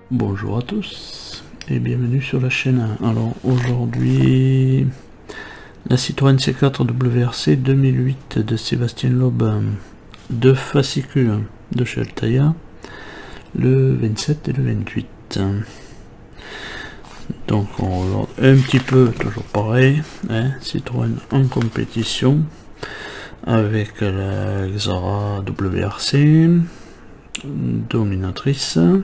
Bonjour à tous et bienvenue sur la chaîne. Alors aujourd'hui, la Citroën C4 WRC 2008 de Sébastien Loeb, deux fascicules de chez Altaïa, le 27 et le 28. Donc on regarde un petit peu, toujours pareil, hein, Citroën en compétition avec la Xara WRC dominatrice. Hein.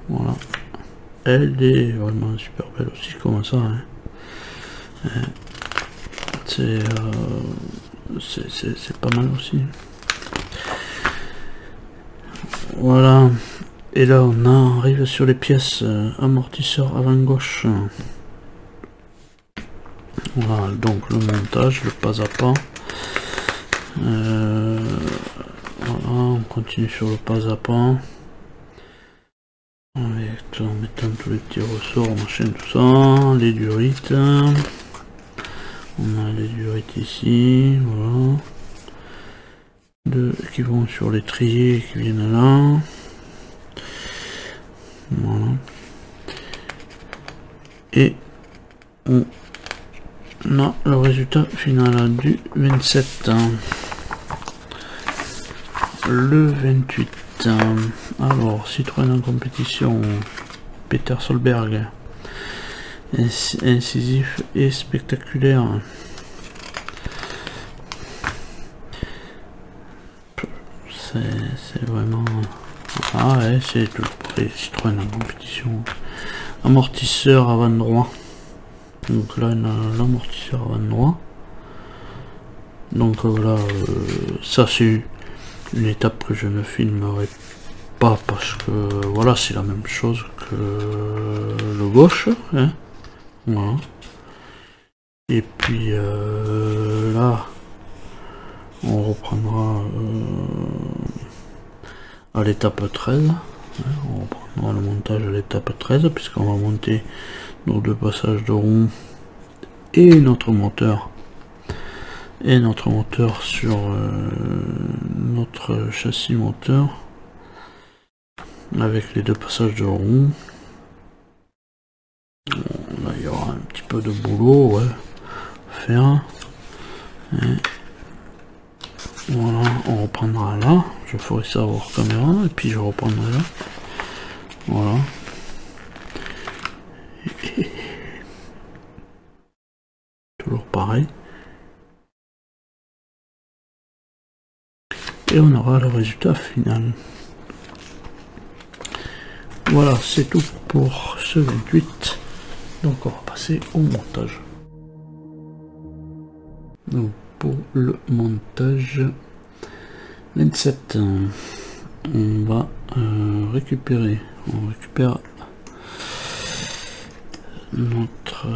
Voilà, elle est vraiment super belle aussi comme ça, hein. C'est pas mal aussi. Voilà, et là on arrive sur les pièces amortisseur avant gauche. Voilà, donc le montage, le pas à pas. Voilà, on continue sur le pas à pas. En mettant tous les petits ressorts, machin, tout ça, les durites. On a les durites ici, voilà. Deux qui vont sur les triers qui viennent là. Voilà. Et on a le résultat final du 27. Le 28. Alors, Citroën en compétition, Peter Solberg, incisif et spectaculaire. C'est vraiment... Ah ouais, c'est tout près, Citroën en compétition. Amortisseur avant droit. Donc là, on a l'amortisseur avant droit. Donc voilà, ça c'est une étape que je ne filmerai pas parce que voilà, c'est la même chose que le gauche, hein. Voilà. Et puis là on reprendra à l'étape 13, hein. On reprendra le montage à l'étape 13 puisqu'on va monter nos deux passages de roue et notre moteur sur notre châssis moteur avec les deux passages de roue. Là il y aura un petit peu de boulot, ouais, à faire. Et voilà, on reprendra là, je ferai ça hors caméra et puis je reprendrai là. Voilà. Toujours pareil. Et on aura le résultat final. Voilà, c'est tout pour ce 28. Donc on va passer au montage. Donc pour le montage 27, on va récupère notre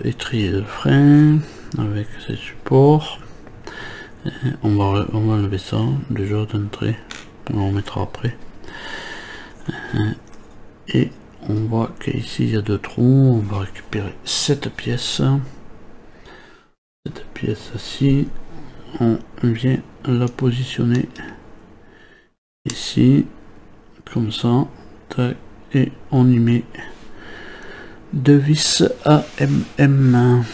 étrier de frein avec ses supports. Et on va enlever ça déjà d'entrée, on en mettra après. Et on voit qu'ici il y a deux trous, on va récupérer cette pièce ci, on vient la positionner ici comme ça, et on y met deux vis AMM.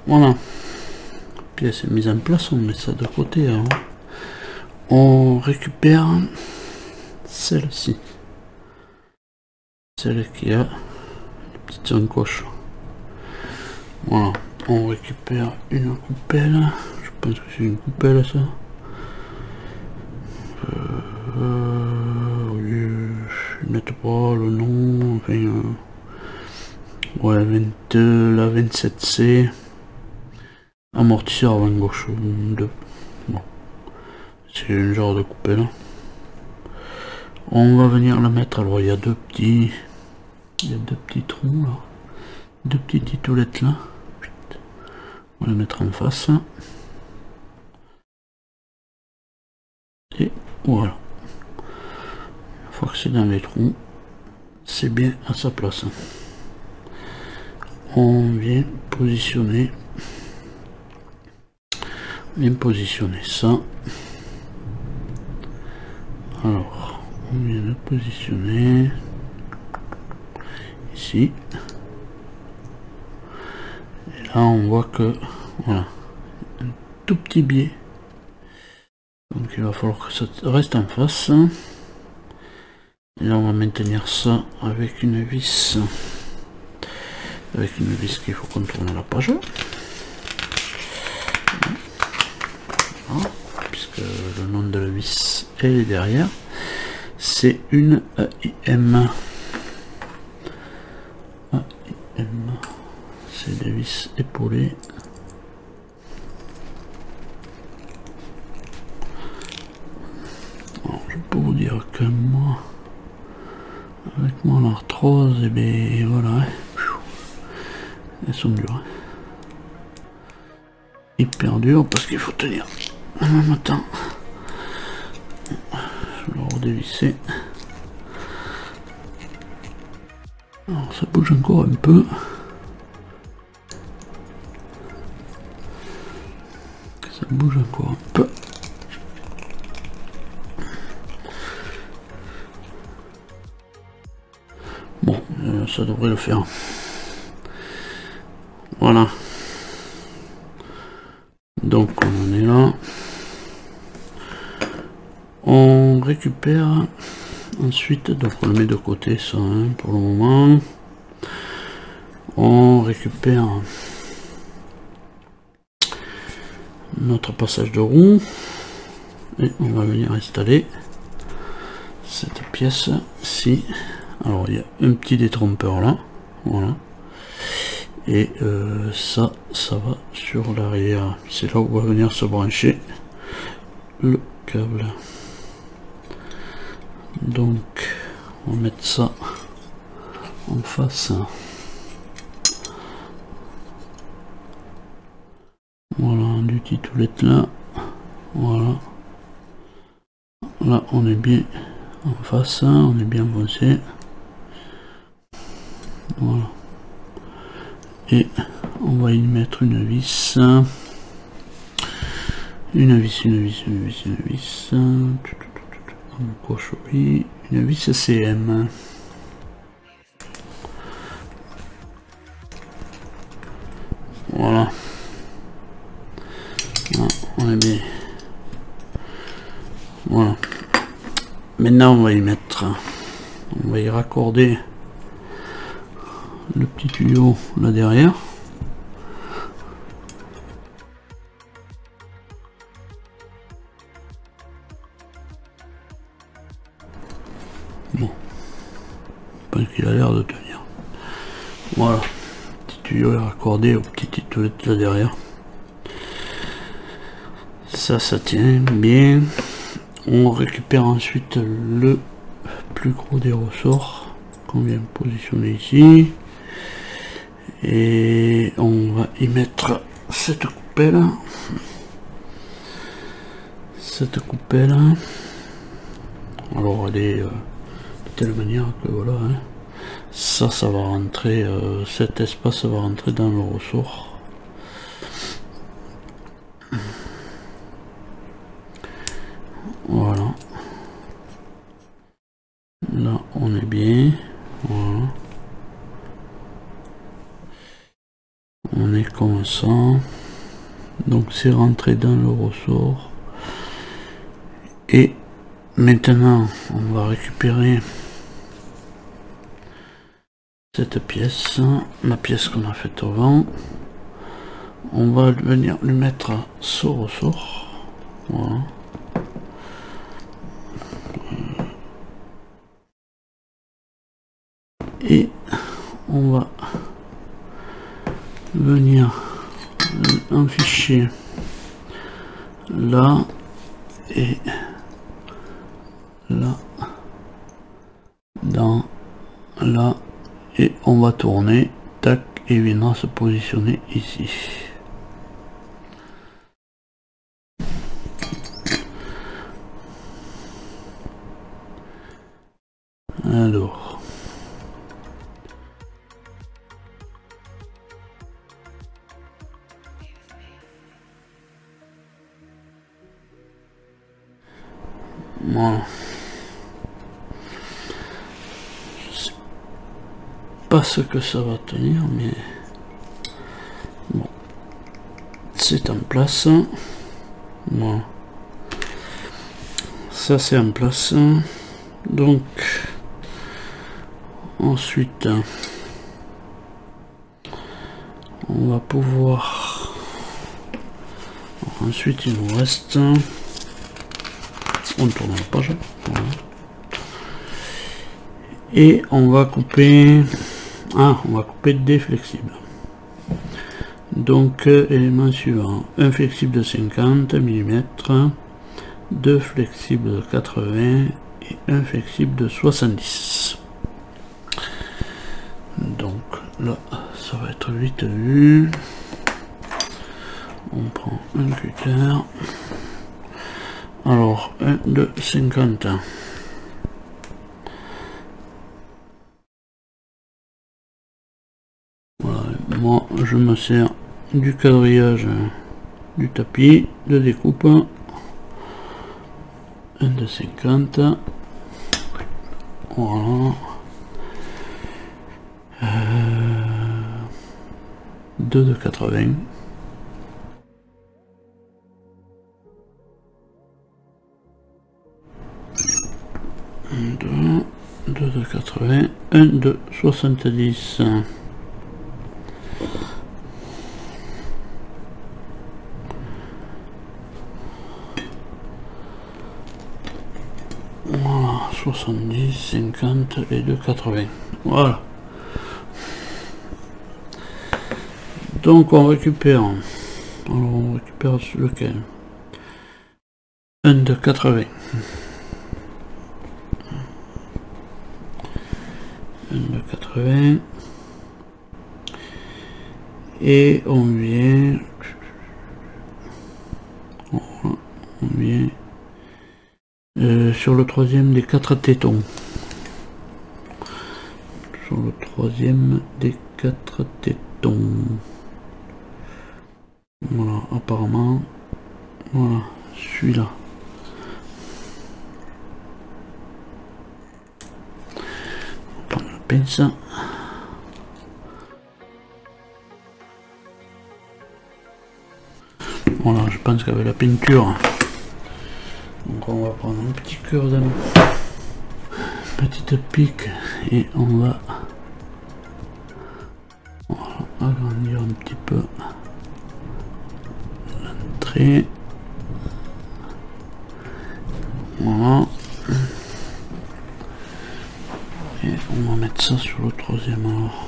Voilà, la pièce est mise en place, on met ça de côté, hein. On récupère celle-ci, celle qui a les petites encoches. Voilà, on récupère une coupelle, je pense que c'est une coupelle ça. Oui, ils mettent pas le nom, enfin, ouais, la 27C. Amortisseur avant gauche de... Bon, c'est un genre de coupelle. On va venir la mettre. Alors il y a deux petits trous là, deux petites titoulettes là. On va les mettre en face. Voilà. Une fois que c'est dans les trous, c'est bien à sa place. On vient positionner ça. Alors, on vient le positionner ici. Et là, on voit que voilà, un tout petit biais. Donc, il va falloir que ça reste en face. Et là, on va maintenir ça avec une vis. Avec une vis qu'il faut contourner la page. Voilà, puisque le nom de la vis est derrière. C'est une AIM. AIM. C'est des vis épaulées. Alors, je peux vous dire que moi, avec mon arthrose, et bien voilà, elles sont dures. Hyper dures parce qu'il faut tenir en même temps. Je vais le redévisser. Alors ça bouge encore un peu. Ça bouge encore un peu. Bon, ça devrait le faire. Voilà. Donc on en est là. On récupère ensuite, donc on le met de côté ça hein, pour le moment. On récupère notre passage de roue et on va venir installer cette pièce-ci. Alors il y a un petit détrompeur là, voilà. Et ça va sur l'arrière. C'est là où va venir se brancher le câble. Donc on va mettre ça en face. Voilà, du titoulette là. Voilà. Là on est bien en face, on est bien foncé. Voilà. Et on va y mettre une vis. Une vis. On coche oui. Une vis CM. Voilà. Là, on est bien. Voilà. Maintenant on va y mettre. On va y raccorder le petit tuyau là derrière. Bon, je pense qu'il a l'air de tenir. Voilà, petit tuyau est raccordé au petit titoulette là derrière. Ça tient bien. On récupère ensuite le plus gros des ressorts qu'on vient positionner ici. Et on va y mettre cette coupelle. Alors elle est de telle manière que voilà, hein, ça va rentrer, cet espace va rentrer dans le ressort. Voilà. Là on est bien. Voilà. On est comme ça. Donc c'est rentré dans le ressort. Et maintenant on va récupérer cette pièce, la pièce qu'on a faite avant. On va venir lui mettre ce ressort. Voilà. Et on va venir un fichier là et là, dans là, et on va tourner, tac, et il viendra se positionner ici. Alors. Voilà. Je sais pas ce que ça va tenir, mais bon, c'est en place. Voilà. Ça c'est en place. Donc ensuite on va pouvoir, ensuite il nous reste, on tourne la page, voilà. Et on va couper, on va couper des flexibles. Donc élément suivant, un flexible de 50 mm, deux flexibles de 80 et un flexible de 70. Donc là ça va être vite vu. On prend un cutter. Alors un de 50. Voilà, moi je me sers du quadrillage du tapis de découpe. Un de 50. Voilà. Deux de 80. Deux de 80. Un de 70. Voilà, 70, 50 et 2,80. Voilà. Donc on récupère. Alors on récupère lequel? Un de 80. Un de 80. Et on vient. Voilà, on vient. Sur le troisième des 4 tétons. Sur le troisième des 4 tétons. Voilà, apparemment. Voilà, celui-là. On prend la pince. Voilà, je pense qu'avec la peinture. Donc on va prendre un petit cœur de petite pique et on va, voilà, agrandir un petit peu l'entrée. Voilà. Et on va mettre ça sur le troisième alors.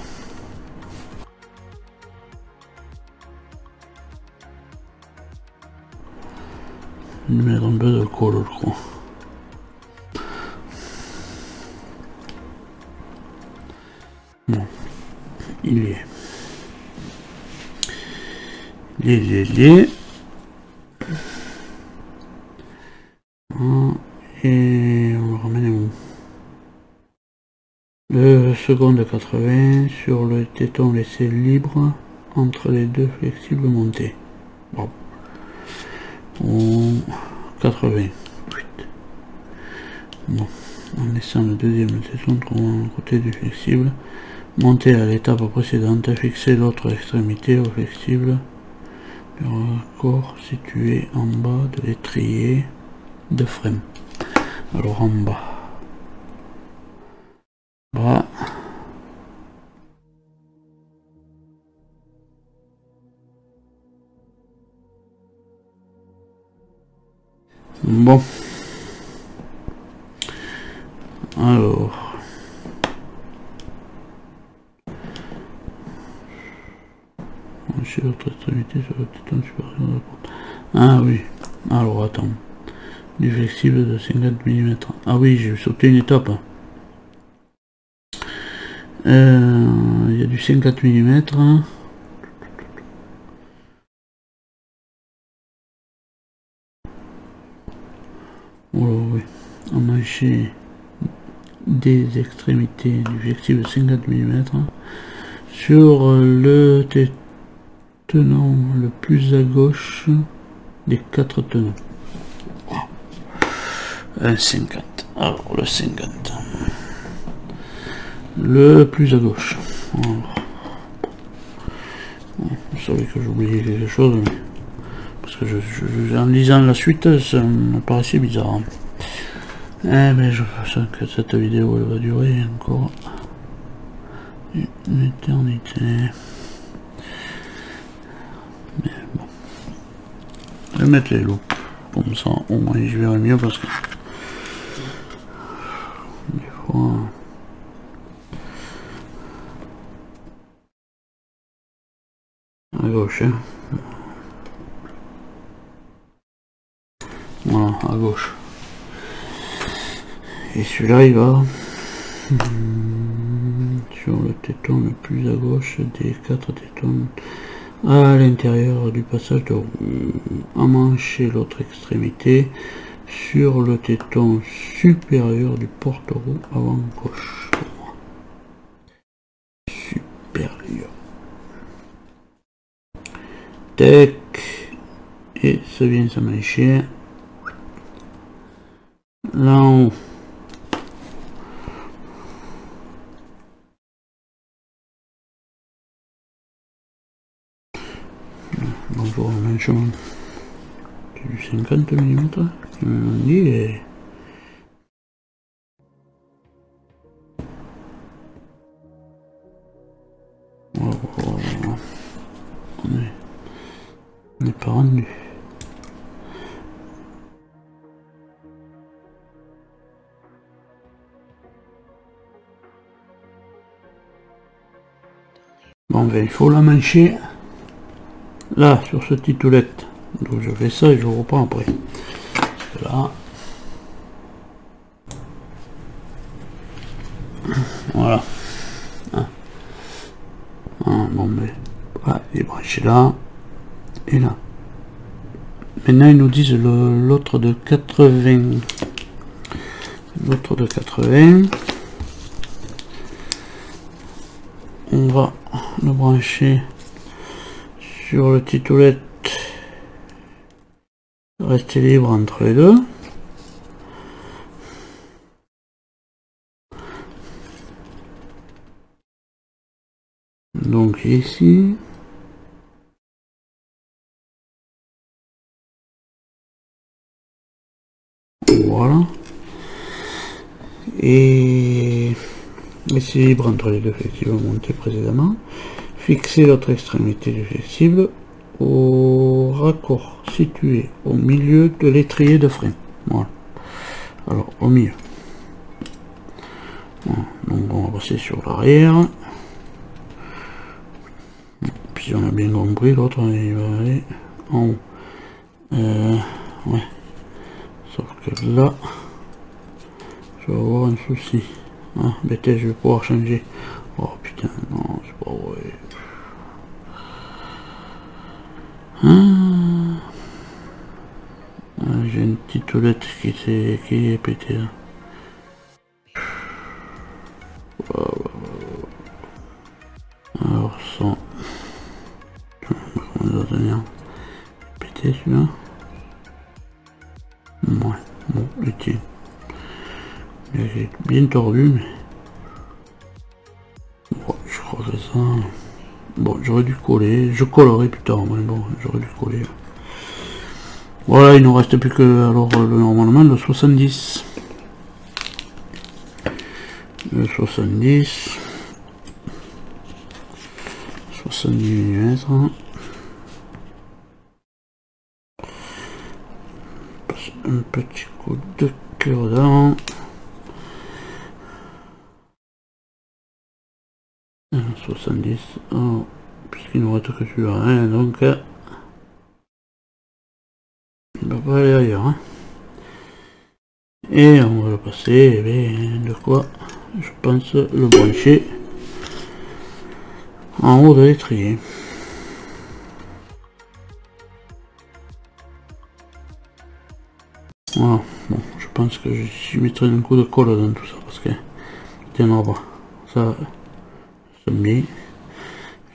Mettre un peu de colle, je crois. Bon, il est. Et on le ramène où? Le second de 80 sur le téton laissé libre entre les deux flexibles montés. Bon. 80. Bon, en laissant le deuxième téton trouvant le côté du flexible, monter à l'étape précédente, fixer l'autre extrémité au flexible du raccord situé en bas de l'étrier de frein. Alors en bas. Bas. Bon. Alors. Chez l'autre extrémité sur le téton supérieur de la porte. Ah oui. Alors attends. Du flexible de 50 mm. Ah oui, j'ai sauté une étape. Il y a du 50 mm. Oh oui. Un manché des extrémités du flexible 50 mm sur le tenant le plus à gauche des 4 tenants. Un 50. Alors le 50. Le plus à gauche. Alors. Vous savez que j'ai oublié quelque chose, mais parce que en lisant la suite, ça me paraissait bizarre. Eh ben je pense que cette vidéo elle va durer encore une éternité. Mais bon. Je vais mettre les loupes. Comme ça au moins je verrai mieux parce que des fois. À gauche, hein. Voilà, à gauche. Et celui-là il va sur le téton le plus à gauche des 4 tétons à l'intérieur du passage de roue. Emmancher l'autre extrémité sur le téton supérieur du porte-roue avant gauche. Supérieur. Tac. Et ça vient s'emmancher. Là en haut. Bonjour, le manchon. C'est du 50 mm. Tu m'as dit. Et... oh, on n'est pas rendu. Bon ben il faut la mancher là sur ce titoulette. Donc je fais ça et je reprends après. Là. Voilà. Ah. Ah, bon ben voilà, les branchés là et là. Maintenant ils nous disent l'autre de 80. L'autre de 80. On va le brancher sur le titoulette, rester libre entre les deux. Donc ici, voilà, et laisser libre entre les deux flexibles montés précédemment. Fixer l'autre extrémité du flexible au raccord situé au milieu de l'étrier de frein. Voilà. Alors au milieu. Voilà. Donc on va passer sur l'arrière. Puis on a bien compris, l'autre il va aller en haut. Ouais. Sauf que là, je vais avoir un souci. Ah, bêtise, je vais pouvoir changer. Oh putain, non, c'est pas vrai. J'ai une petite toilette qui est pétée là. Alors ça, comment ça va tenir? Pété celui-là. Ouais, bon, il tient. Il est bien tordu, mais bon, je crois que ça. Bon, j'aurais dû coller. Je collerai plus tard, mais bon, j'aurais dû coller. Voilà, il nous reste plus que alors normalement le 70. Le 70. 70 mm. Un petit coup de cure-dent. 70. Oh, puisqu'il nous reste que celui-là, hein, donc il ne va pas aller ailleurs. Hein. Et on va le passer, eh bien, de quoi je pense le brancher en haut de l'étrier. Voilà, bon, je pense que je mettrai un coup de colle dans tout ça parce que tiendra pas. Ça c'est bien,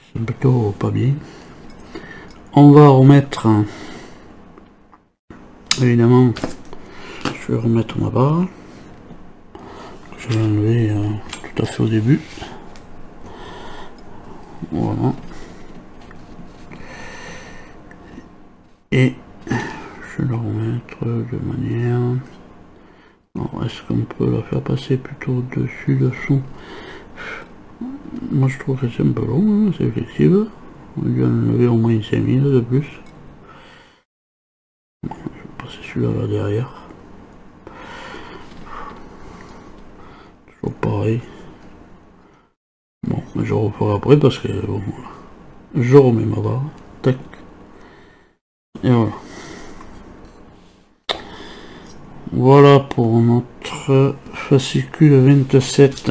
c'est plutôt pas bien. On va remettre, évidemment, je vais remettre ma barre. Je vais enlever tout à fait au début. Voilà. Et je vais la remettre de manière... Est-ce qu'on peut la faire passer plutôt dessus, dessous? Moi je trouve que c'est un peu long, hein, c'est flexible. On lui a enlevé au moins 5000 de plus. Bon, je vais passer celui-là là derrière. Toujours pareil. Bon, mais je referai après parce que bon, voilà. Je remets ma barre. Tac. Et voilà. Voilà pour notre fascicule 27.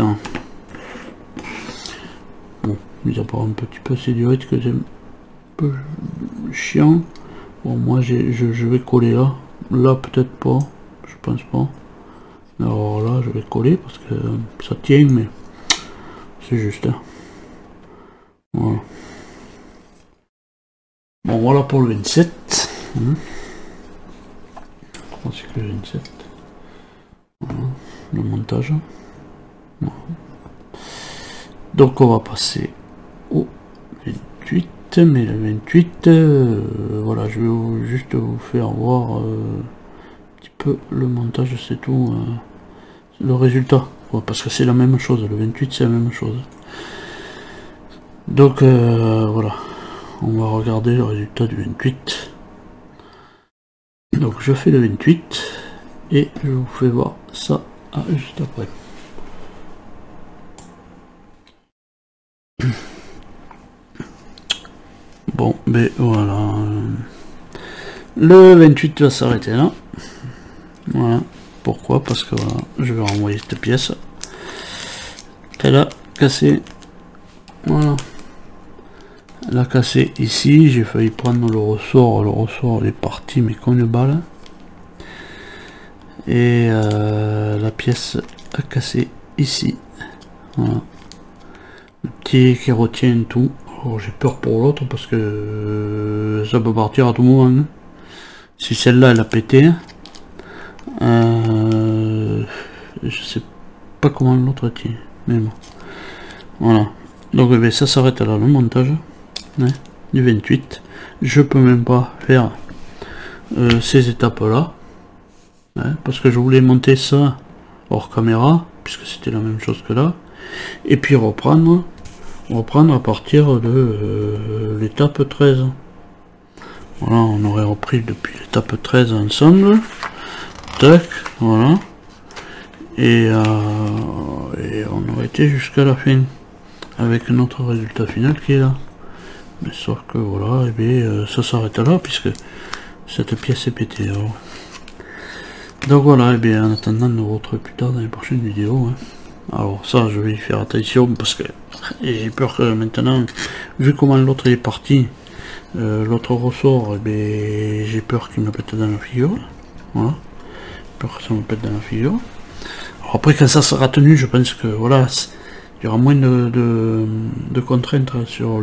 Bon, mis à part un petit peu ces direttes que j'aime un peu chiant. Bon, moi je vais coller là. Là peut-être pas, je pense pas. Alors là je vais coller parce que ça tient, mais c'est juste. Hein. Voilà. Bon, voilà pour le 27. C'est que le 27. Voilà, le montage. Voilà. Donc on va passer au 28, mais le 28, voilà, je vais juste vous faire voir un petit peu le montage, c'est tout, le résultat, ouais, parce que c'est la même chose, le 28 c'est la même chose. Donc voilà, on va regarder le résultat du 28. Donc je fais le 28 et je vous fais voir ça juste après. Bon, ben voilà. Le 28 va s'arrêter là. Voilà. Pourquoi? Parce que voilà, je vais renvoyer cette pièce. Elle a cassé. Voilà. Elle a cassé ici. J'ai failli prendre le ressort. Le ressort il est parti, mais comme une balle. Et la pièce a cassé ici. Voilà. Le petit qui retient tout. Alors j'ai peur pour l'autre parce que ça peut partir à tout moment. Hein. Si celle-là elle a pété, je sais pas comment l'autre tient. Mais bon. Voilà. Donc eh bien, ça s'arrête là le montage hein, du 28. Je peux même pas faire ces étapes là. Hein, parce que je voulais monter ça hors caméra, puisque c'était la même chose que là. Et puis reprendre à partir de l'étape 13. Voilà, on aurait repris depuis l'étape 13 ensemble. Tac, voilà. Et on aurait été jusqu'à la fin. Avec notre résultat final qui est là. Mais sauf que voilà, et bien, ça s'arrête là, puisque cette pièce est pétée. Alors. Donc voilà, et bien en attendant de vous retrouver plus tard dans les prochaines vidéos. Hein. Alors ça je vais y faire attention parce que j'ai peur que maintenant, vu comment l'autre est parti, l'autre ressort, j'ai peur qu'il me pète dans la figure. Voilà. J'ai peur que ça me pète dans la figure. Alors après quand ça sera tenu, je pense que voilà, il y aura moins de contraintes sur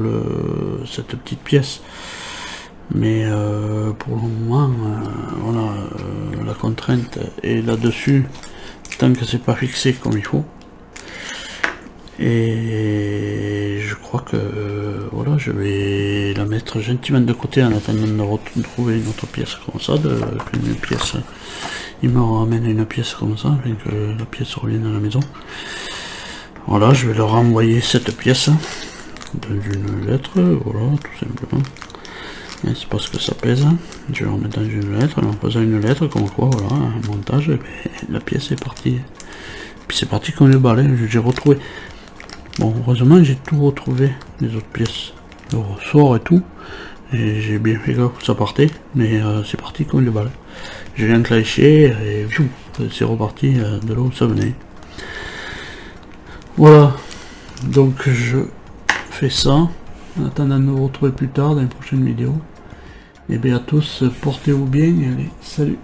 cette petite pièce. Mais pour le moment, voilà, la contrainte est là-dessus, tant que c'est pas fixé comme il faut. Et je crois que voilà, je vais la mettre gentiment de côté en attendant de retrouver une autre pièce comme ça, une pièce. Il me ramène une pièce comme ça, afin que la pièce revienne à la maison. Voilà, je vais leur envoyer cette pièce dans une lettre, voilà, tout simplement. C'est parce que ça pèse, je vais en mettre dans une lettre, en faisant une lettre comme quoi, voilà, un montage, et la pièce est partie. Puis c'est parti comme le balai, j'ai retrouvé. Bon, heureusement j'ai tout retrouvé, les autres pièces, le ressort et tout, et j'ai bien fait gaffe que ça partait, mais c'est parti comme le balai. J'ai enclenché et c'est reparti de là où ça venait. Voilà, donc je fais ça. En attendant de nous retrouver plus tard dans les prochaines vidéos. Et bien à tous, portez-vous bien et allez, salut!